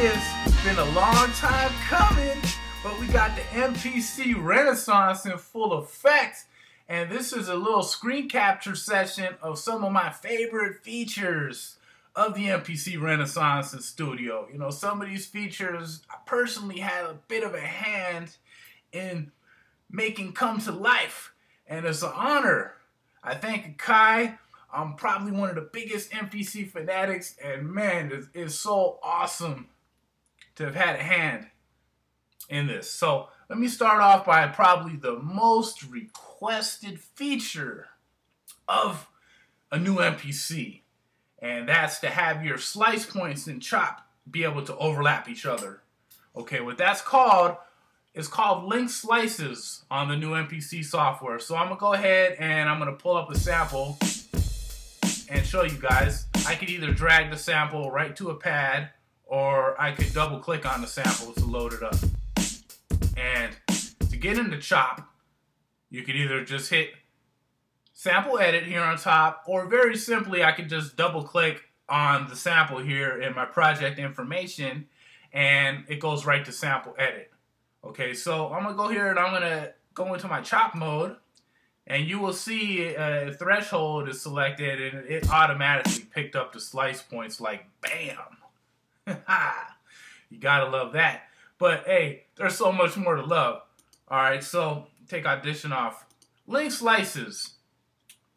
is. It's been a long time coming, but we got the MPC Renaissance in full effect. And this is a little screen capture session of some of my favorite features of the MPC Renaissance in studio. You know, some of these features I personally had a bit of a hand in making come to life. And it's an honor. I thank Akai. I'm probably one of the biggest MPC fanatics, and man, it's so awesome to have had a hand in this. So let me start off by probably the most requested feature of a new MPC, and that's to have your slice points and chop be able to overlap each other. Okay, what that's called is called link slices on the new MPC software. So I'm gonna go ahead and I'm gonna pull up a sample and show you guys. I could either drag the sample right to a pad, or I could double click on the sample to load it up. And to get into chop, you could either just hit sample edit here on top, or very simply I could just double click on the sample here in my project information and it goes right to sample edit. Okay, so I'm gonna go here and I'm gonna go into my chop mode, and you will see a threshold is selected and it automatically picked up the slice points like bam. You gotta love that. But hey, there's so much more to love. Alright, so take audition off. Link slices.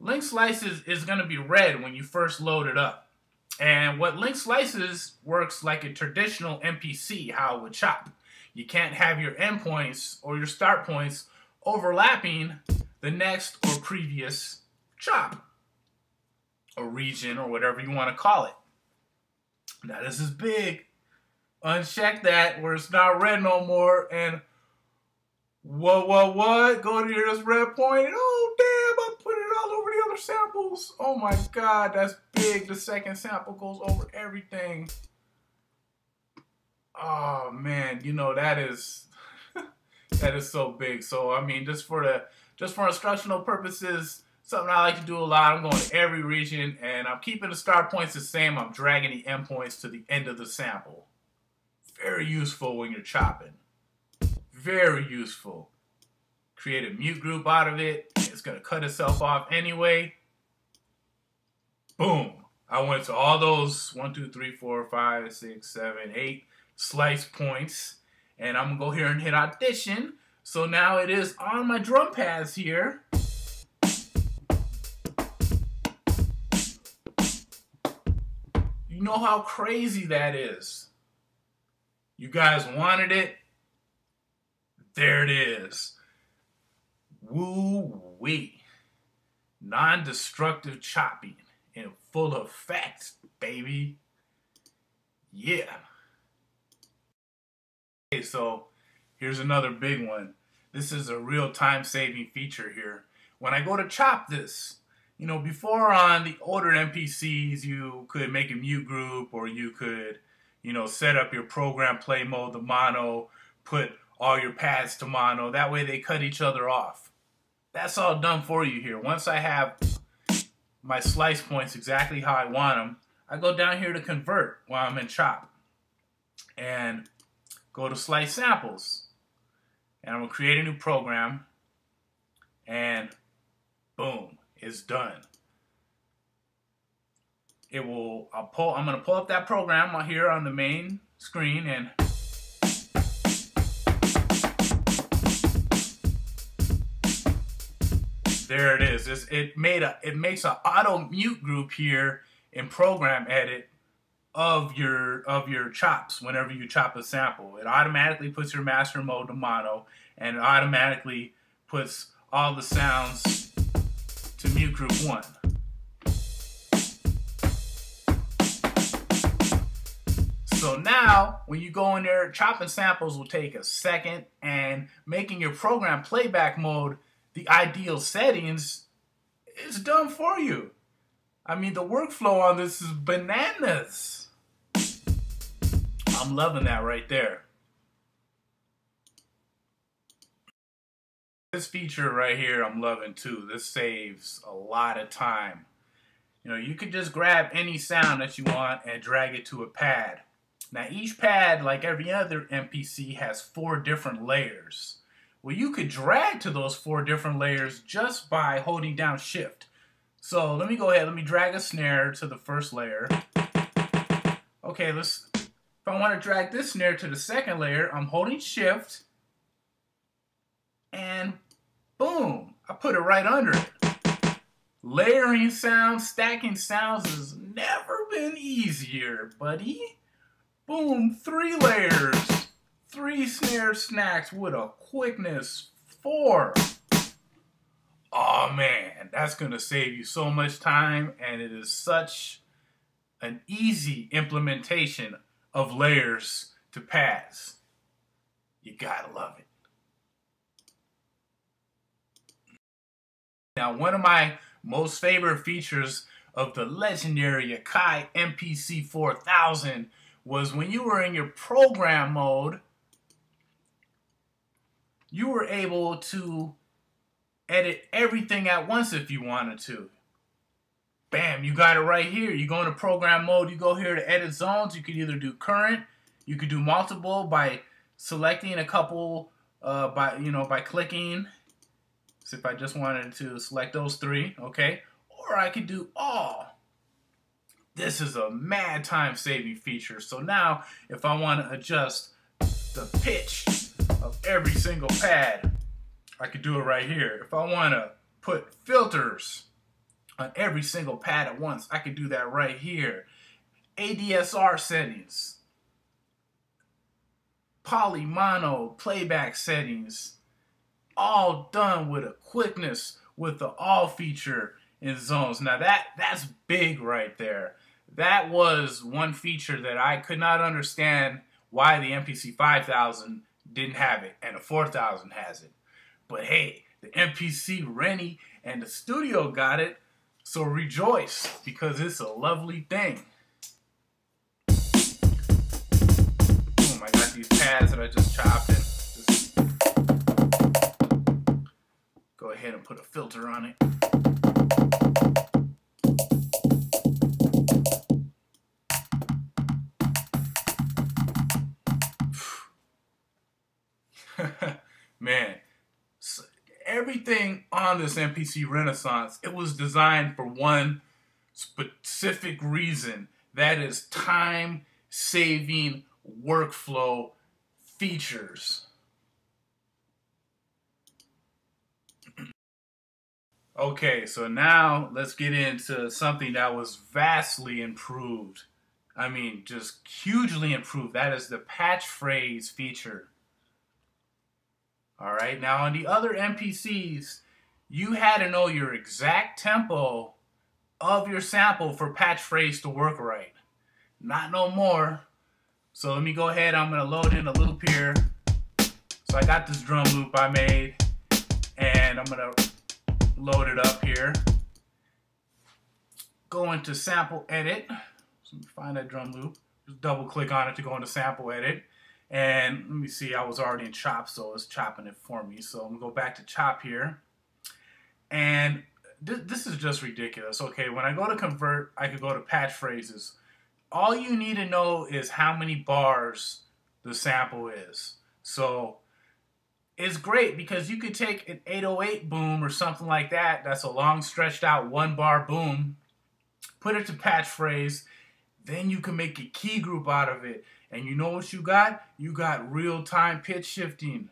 Link slices is gonna be red when you first load it up. And what link slices works like a traditional MPC, how it would chop. You can't have your endpoints or your start points overlapping the next or previous chop or region or whatever you want to call it. Now this is big. Uncheck that where it's not red no more, and what? Go to this red point. Oh damn, I put it all over the other samples. Oh my god, that's big. The second sample goes over everything. Oh man, you know that is that is so big. So I mean, just for instructional purposes, something I like to do a lot. I'm going to every region and I'm keeping the start points the same. I'm dragging the endpoints to the end of the sample. Very useful when you're chopping. Very useful. Create a mute group out of it. It's gonna cut itself off anyway. Boom. I went to all those 1, 2, 3, 4, 5, 6, 7, 8 slice points, and I'm gonna go here and hit audition. So now it is on my drum pads here. You know how crazy that is. You guys wanted it. There it is. Woo-wee. Non-destructive chopping in full effect, baby. Yeah. Okay, so here's another big one. This is a real time-saving feature here. When I go to chop this, you know, before on the older MPCs, you could make a mute group, or you could, you know, set up your program play mode to mono, put all your pads to mono. That way they cut each other off. That's all done for you here. Once I have my slice points exactly how I want them, I go down here to convert while I'm in chop. And go to slice samples, and I'm gonna create a new program, and boom, it's done. I'm gonna pull up that program here on the main screen, and there it is. It makes an auto mute group here in program edit of your chops. Whenever you chop a sample, it automatically puts your master mode to mono, and it automatically puts all the sounds to mute group 1. So now when you go in there, chopping samples will take a second, and making your program playback mode the ideal settings is done for you. I mean, the workflow on this is bananas. I'm loving that right there. This feature right here I'm loving too. This saves a lot of time. You know, you could just grab any sound that you want and drag it to a pad. Now each pad, like every other MPC, has 4 different layers. Well, you could drag to those 4 different layers just by holding down Shift. So let me go ahead, let me drag a snare to the first layer. Okay, if I want to drag this snare to the second layer, I'm holding Shift, and boom, I put it right under it. Layering sounds, stacking sounds has never been easier, buddy. Boom, 3 layers, 3 snare snacks with a quickness 4. Oh man, that's gonna save you so much time, and it is such an easy implementation of layers to pads. You gotta love it. Now, one of my most favorite features of the legendary Akai MPC 4000 was when you were in your program mode, you were able to edit everything at once if you wanted to. Bam, you got it right here. You go into program mode, you go here to edit zones. You could either do current, you could do multiple by selecting a couple by clicking. So if I just wanted to select those 3, okay? Or I could do all. This is a mad time saving feature. So now if I want to adjust the pitch of every single pad, I could do it right here. If I want to put filters on every single pad at once, I could do that right here. ADSR settings, poly, mono, playback settings, all done with a quickness with the all feature in zones. Now that's big right there. That was one feature that I could not understand why the MPC 5000 didn't have it and the 4000 has it. But hey, the MPC Rennie and the studio got it, so rejoice, because it's a lovely thing. Boom, I got these pads that I just chopped and just go ahead and put a filter on it. Man, everything on this MPC Renaissance, it was designed for one specific reason. That is time-saving workflow features. Okay, so now let's get into something that was vastly improved. I mean, just hugely improved. That is the patch phrase feature. Alright, now on the other MPCs, you had to know your exact tempo of your sample for patch phrase to work right. Not no more. So let me go ahead, I'm going to load in a loop here. So I got this drum loop I made, and I'm going to load it up here. Go into sample edit. So let me find that drum loop. Just double click on it to go into sample edit. And let me see, I was already in chop, so it's chopping it for me. So I'm going to go back to chop here. And this is just ridiculous. Okay, when I go to convert, I could go to patch phrases. All you need to know is how many bars the sample is. So it's great because you could take an 808 boom or something like that. That's a long stretched out 1-bar boom. Put it to patch phrase. Then you can make a key group out of it. And you know what you got? You got real-time pitch shifting.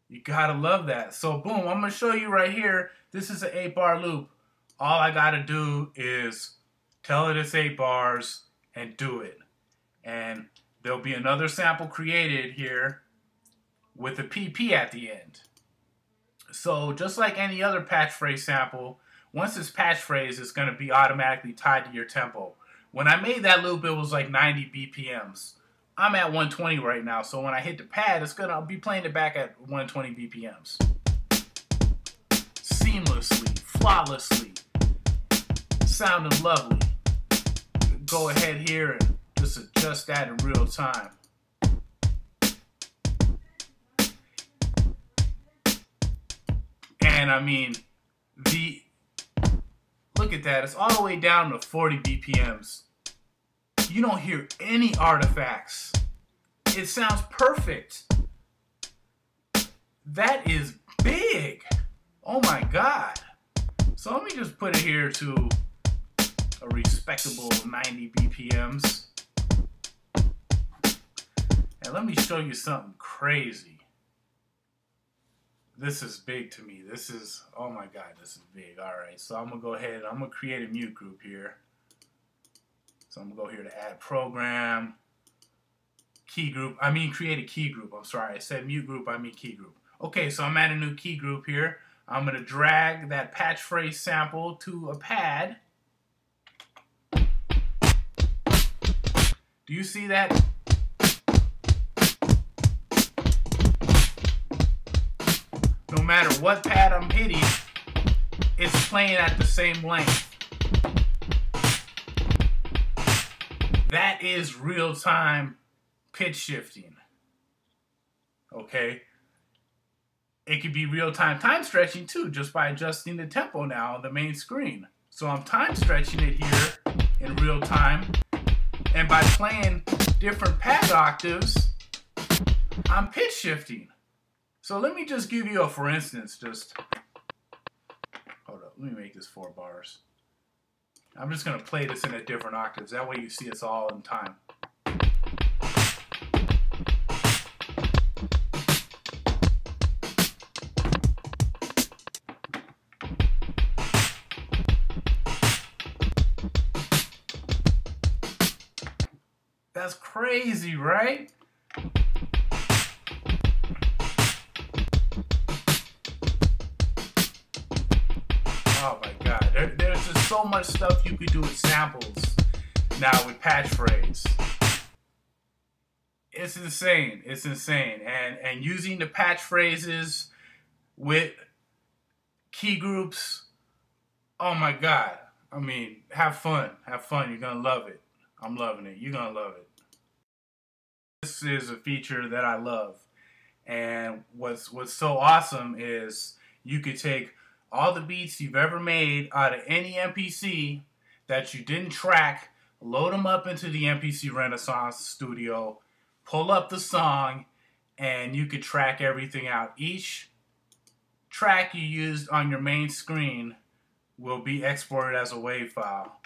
You gotta love that. So boom, I'm gonna show you right here. This is an 8-bar loop. All I gotta do is tell it it's 8 bars and do it. And there'll be another sample created here with a PP at the end. So just like any other patch phrase sample, once it's patch phrase, it's gonna be automatically tied to your tempo. When I made that loop, it was like 90 BPMs. I'm at 120 right now, so when I hit the pad, I'll be playing it back at 120 BPMs. Seamlessly, flawlessly, sounding lovely. Go ahead here and just adjust that in real time. And I mean, look at that, it's all the way down to 40 BPMs. you don't hear any artifacts. It sounds perfect. That is big. Oh my God. So let me just put it here to a respectable 90 BPMs. And let me show you something crazy. This is big to me. This is, oh my God, this is big. All right, so I'm gonna go ahead and I'm gonna create a mute group here. So I'm gonna go here to add program, key group. I mean create a key group. I'm sorry, I said mute group, I mean key group. Okay, so I'm adding a new key group here. I'm gonna drag that patch phrase sample to a pad. Do you see that? No matter what pad I'm hitting, it's playing at the same length. That is real-time pitch shifting. Okay? It could be real-time time stretching too, just by adjusting the tempo now on the main screen. So I'm time stretching it here in real time, and by playing different pad octaves, I'm pitch shifting. So let me just give you a for instance, just, hold up, let me make this 4 bars. I'm just gonna play this in a different octaves, that way you see it's all in time. That's crazy, right? Oh my God, there's just so much stuff you could do with samples now with patch phrase. It's insane, it's insane. And using the patch phrases with key groups, oh my God. I mean, have fun, you're gonna love it. I'm loving it, you're gonna love it. This is a feature that I love. And what's so awesome is you could take all the beats you've ever made out of any MPC that you didn't track, load them up into the MPC Renaissance studio, pull up the song, and you could track everything out. Each track you used on your main screen will be exported as a WAV file.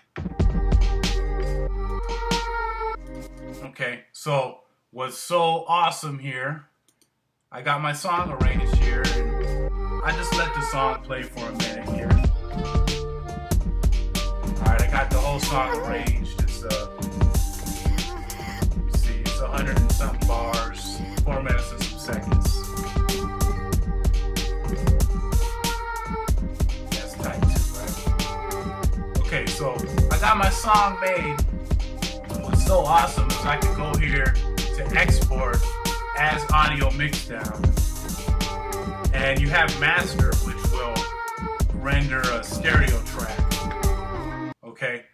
Okay, so what's so awesome here, I got my song arranged here, and I just let the song play for a minute here. Alright, I got the whole song arranged. It's let me see, it's 100 and something bars, 4 minutes and some seconds. That's tight too, right? Okay, so I got my song made. What's so awesome is I can go here to export as audio mixdown. And you have master, which will render a stereo track. Okay.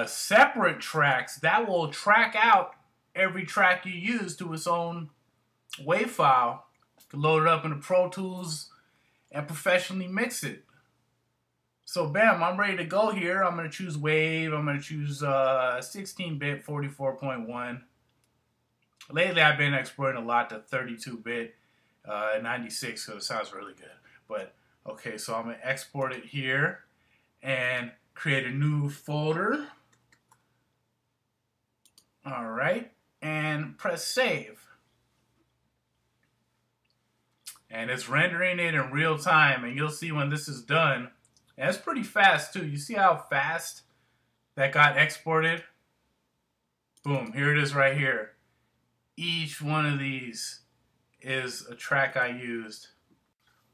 Separate tracks, that will track out every track you use to its own WAV file. You can load it up into Pro Tools and professionally mix it. So bam, I'm ready to go here. I'm going to choose WAV. I'm going to choose 16-bit 44.1. Lately I've been exporting a lot to 32-bit 96, so it sounds really good. But okay, so I'm going to export it here and create a new folder. Alright, and press save. And it's rendering it in real time, and you'll see when this is done. And it's pretty fast too. You see how fast that got exported? Boom, here it is right here. Each one of these is a track I used.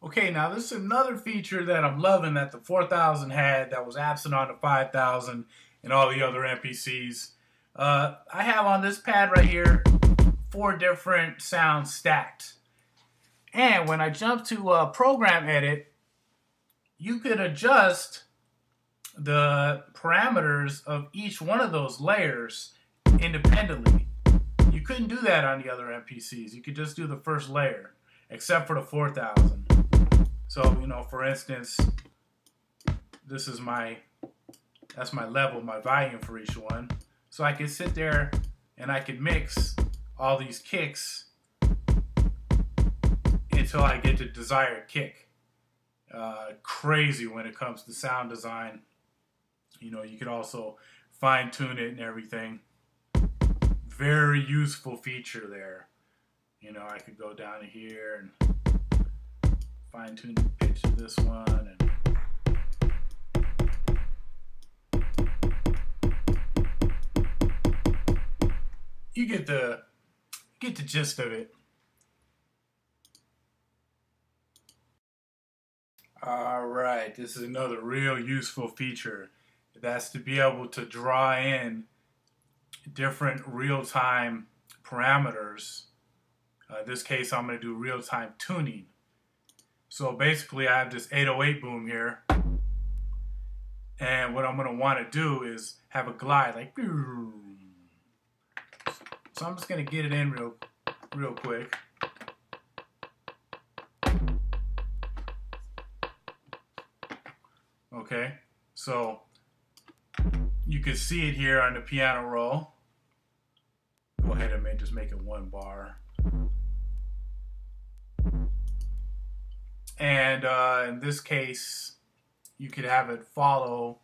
Okay, now this is another feature that I'm loving that the 4000 had that was absent on the 5000 and all the other MPCs. I have on this pad right here 4 different sounds stacked. And when I jump to program edit, you could adjust the parameters of each one of those layers independently. You couldn't do that on the other MPCs. You could just do the first layer, except for the 4000. So, you know, for instance, this is that's my level, my volume for each one. So I could sit there and I could mix all these kicks until I get the desired kick. Crazy when it comes to sound design. You know, you could also fine tune it and everything. Very useful feature there. You know, I could go down to here and fine tune the pitch of this one, and you get the gist of it. All right, this is another real useful feature. That's to be able to draw in different real-time parameters. In this case, I'm going to do real-time tuning. So basically, I have this 808 boom here, and what I'm going to want to do is have a glide, like. So I'm just going to get it in real quick. Okay, so you can see it here on the piano roll. Go ahead and just make it 1 bar. And in this case, you could have it follow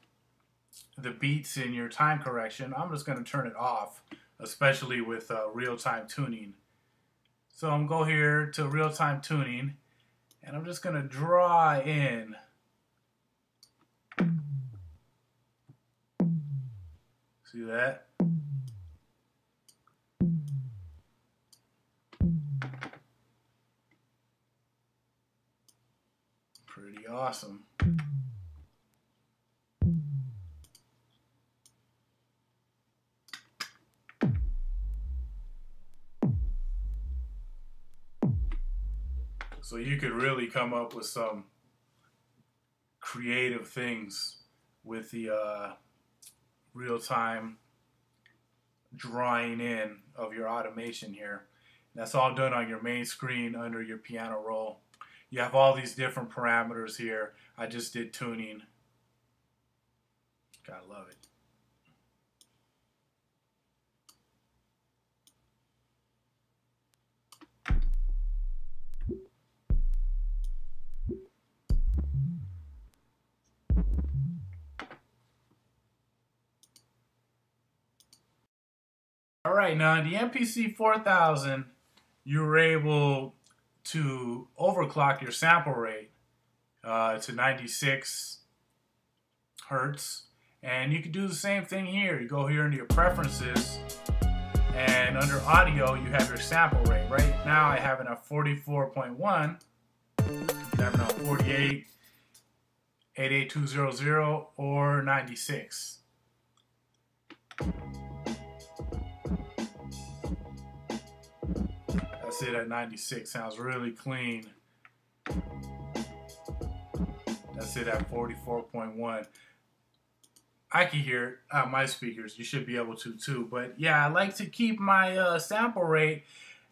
the beats in your time correction. I'm just going to turn it off, especially with real-time tuning. So I'm going to go here to real-time tuning, and I'm just going to draw in. See that? Pretty awesome. So you could really come up with some creative things with the real-time drawing in of your automation here. That's all done on your main screen under your piano roll. You have all these different parameters here. I just did tuning. Gotta love it. All right, now in the MPC 4000, you were able to overclock your sample rate to 96 hertz, and you can do the same thing here. You go here into your preferences, and under audio, you have your sample rate. Right now, I have it at 44.1. You can have it on 48, 88200, or 96. That's it at 96. Sounds really clean. That's it at 44.1. I can hear it on my speakers. You should be able to too. But yeah, I like to keep my sample rate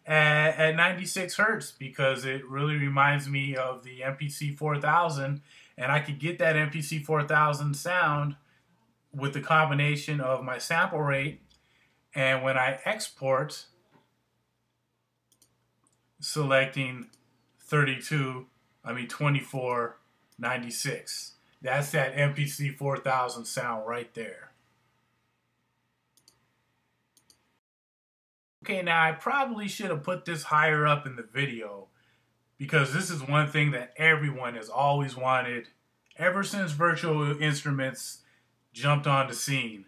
at 96 hertz because it really reminds me of the MPC 4000, and I could get that MPC 4000 sound with the combination of my sample rate, and when I export, selecting 2496. That's that MPC 4000 sound right there. Okay, now I probably should have put this higher up in the video because this is one thing that everyone has always wanted ever since virtual instruments jumped on the scene.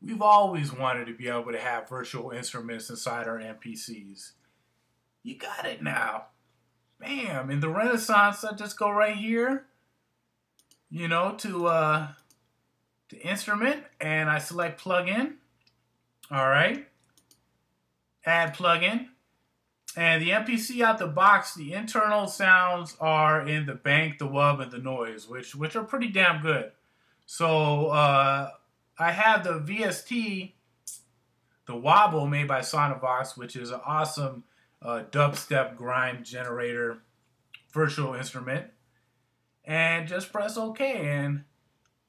We've always wanted to be able to have virtual instruments inside our MPCs. You got it now. Bam. In the Renaissance, I just go right here, you know, to instrument, and I select plugin. All right. Add plugin. And the MPC out the box, the internal sounds are in the bank, the wub, and the noise, which are pretty damn good. So I have the VST, the wobble made by Sonovox, which is an awesome dubstep grime generator virtual instrument, and just press OK, and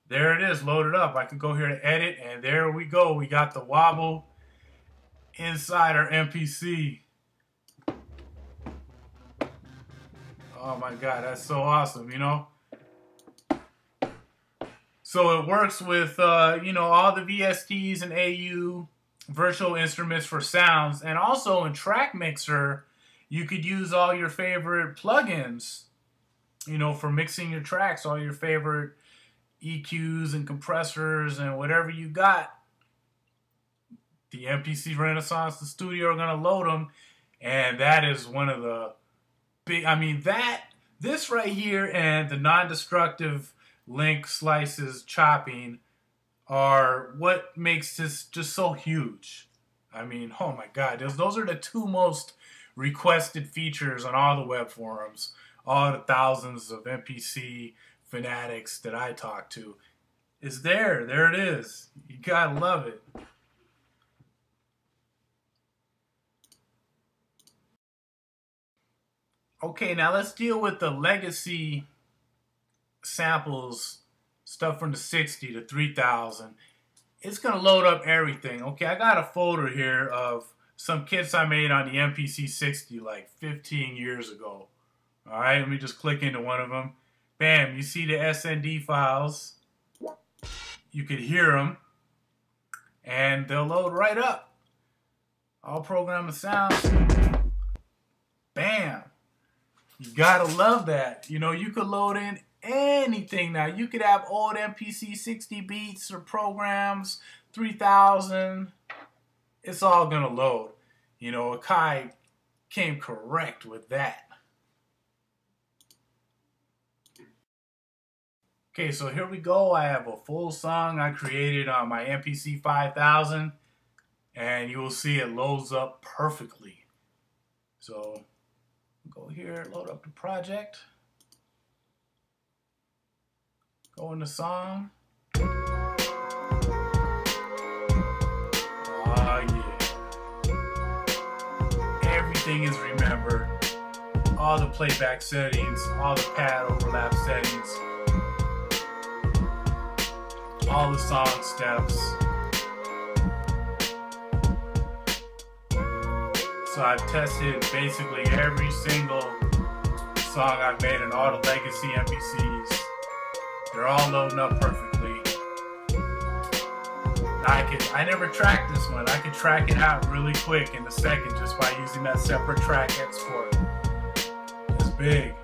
there it is, loaded up. I can go here to edit, and there we go. We got the wobble inside our MPC. Oh my God, that's so awesome, you know? So it works with, you know, all the VSTs and AU virtual instruments for sounds. And also in Track Mixer, you could use all your favorite plugins, you know, for mixing your tracks, all your favorite EQs and compressors and whatever you got. The MPC Renaissance, the studio are going to load them. And that is one of the big, I mean, this right here and the non-destructive link slices chopping are what makes this just so huge. I mean, oh my God, those are the two most requested features on all the web forums, all the thousands of MPC fanatics that I talk to. It's there it is. You gotta love it. Okay, now let's deal with the legacy samples, stuff from the 60 to 3000. It's gonna load up everything. Okay, I got a folder here of some kits I made on the MPC 60 like 15 years ago. All right, let me just click into one of them. Bam, you see the SND files. You could hear them, and they'll load right up. I'll program the sound. Bam. You gotta love that. You know, you could load in anything now. You could have old MPC 60 beats or programs, 3000. It's all gonna load. You know, Akai came correct with that. Okay, so here we go. I have a full song I created on my MPC 5000, and you will see it loads up perfectly. So go here, load up the project, go into song. Oh yeah. Everything is remembered. All the playback settings, all the pad overlap settings, all the song steps. So I've tested basically every single song I've made in all the Legacy MPCs. They're all loading up perfectly. I never tracked this one. I could track it out really quick in a second just by using that separate track export. It's big.